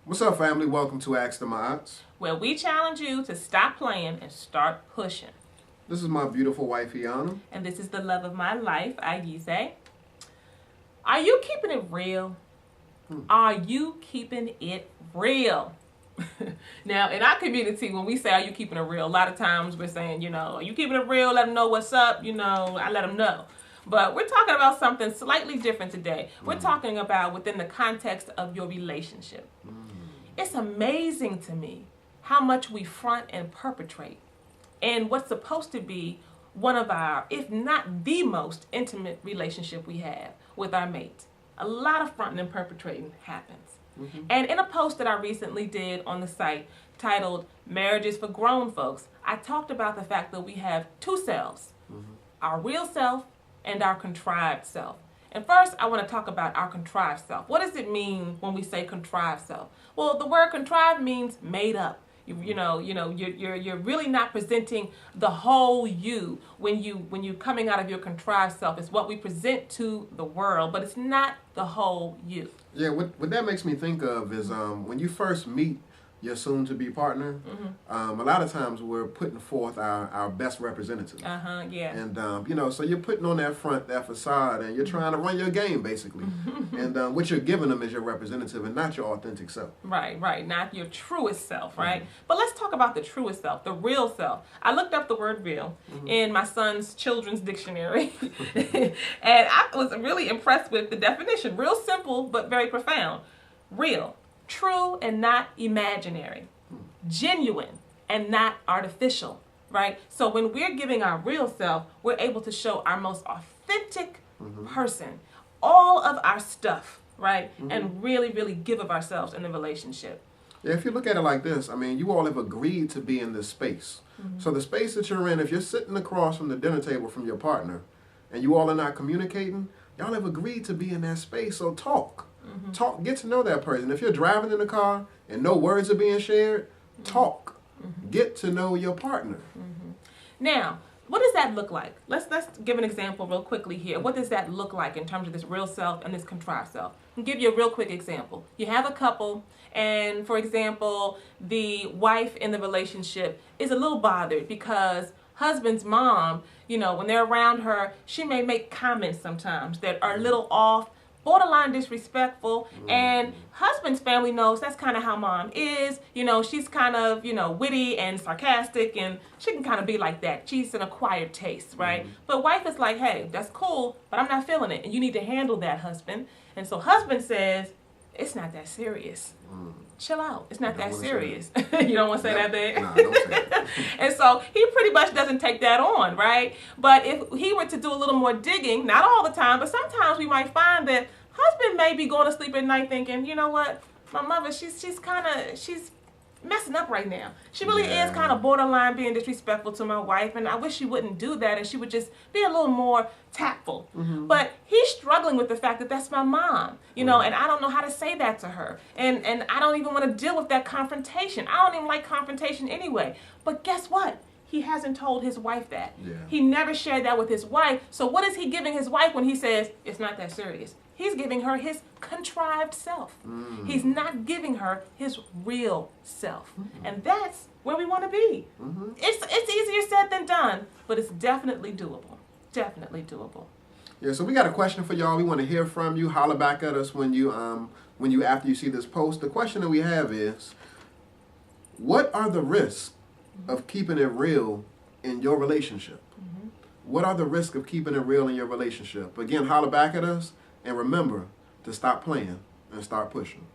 What's up, family? Welcome to Ask the Mods. Where we challenge you to stop playing and start pushing. This is my beautiful wife, Iana. And this is the love of my life, Ayize. Are you keeping it real? Are you keeping it real? Now, in our community, when we say, are you keeping it real? A lot of times we're saying, are you keeping it real? Let them know what's up. I let them know. But we're talking about something slightly different today. We're talking about within the context of your relationship. It's amazing to me how much we front and perpetrate in what's supposed to be one of our, if not the most intimate relationship we have with our mate. A lot of fronting and perpetrating happens. And in a post that I recently did on the site titled Marriages for Grown Folks, I talked about the fact that we have two selves, our real self and our contrived self. And first, I want to talk about our contrived self. What does it mean when we say contrived self? Well, the word contrived means made up. You're really not presenting the whole you when you're coming out of your contrived self. It's what we present to the world, but it's not the whole you. Yeah, what that makes me think of is when you first meet your soon-to-be partner, a lot of times we're putting forth our best representative. Yeah. And, so you're putting on that front, that facade, and you're trying to run your game, basically. And what you're giving them is your representative and not your authentic self. Right. Not your truest self, right? But let's talk about the truest self, the real self. I looked up the word real in my son's children's dictionary, and I was really impressed with the definition. Real simple, but very profound. Real. True and not imaginary, genuine and not artificial, right? So when we're giving our real self, we're able to show our most authentic person, all of our stuff, right? And really, really give of ourselves in the relationship. Yeah, if you look at it like this, you all have agreed to be in this space. So the space that you're in, if you're sitting across from the dinner table from your partner and you all are not communicating, y'all have agreed to be in that space, so talk. Talk, get to know that person. If you're driving in the car and no words are being shared, talk. Get to know your partner. Now, what does that look like? Let's give an example real quickly here. What does that look like in terms of this real self and this contrived self? I'll give you a real quick example. You have a couple, and for example, the wife in the relationship is a little bothered because husband's mom, when they're around her, she may make comments sometimes that are a little off, borderline disrespectful, and husband's family knows that's kind of how mom is. She's kind of, witty and sarcastic, and she can kind of be like that. She's an acquired taste, right? But wife is like, hey, that's cool, but I'm not feeling it, and you need to handle that, husband. And so husband says, it's not that serious. Chill out. It's not that serious. You don't want to say that, babe? No, don't say that. And so he pretty much doesn't take that on, right? But if he were to do a little more digging, not all the time, but sometimes we might find that husband may be going to sleep at night thinking, you know what, my mother, she's messing up right now. She really is kind of borderline being disrespectful to my wife, and I wish she wouldn't do that, and she would just be a little more tactful. But he's struggling with the fact that that's my mom, and I don't know how to say that to her, and I don't even want to deal with that confrontation. I don't even like confrontation anyway. But guess what? He hasn't told his wife that. He never shared that with his wife. So what is he giving his wife when he says, it's not that serious? He's giving her his contrived self. He's not giving her his real self. And that's where we want to be. It's easier said than done, but it's definitely doable. Definitely doable. Yeah, so we got a question for y'all. We want to hear from you. Holler back at us when you after you see this post. The question that we have is, what are the risks of keeping it real in your relationship? What are the risks of keeping it real in your relationship? Again, holler back at us. And remember to stop playing and start pushing.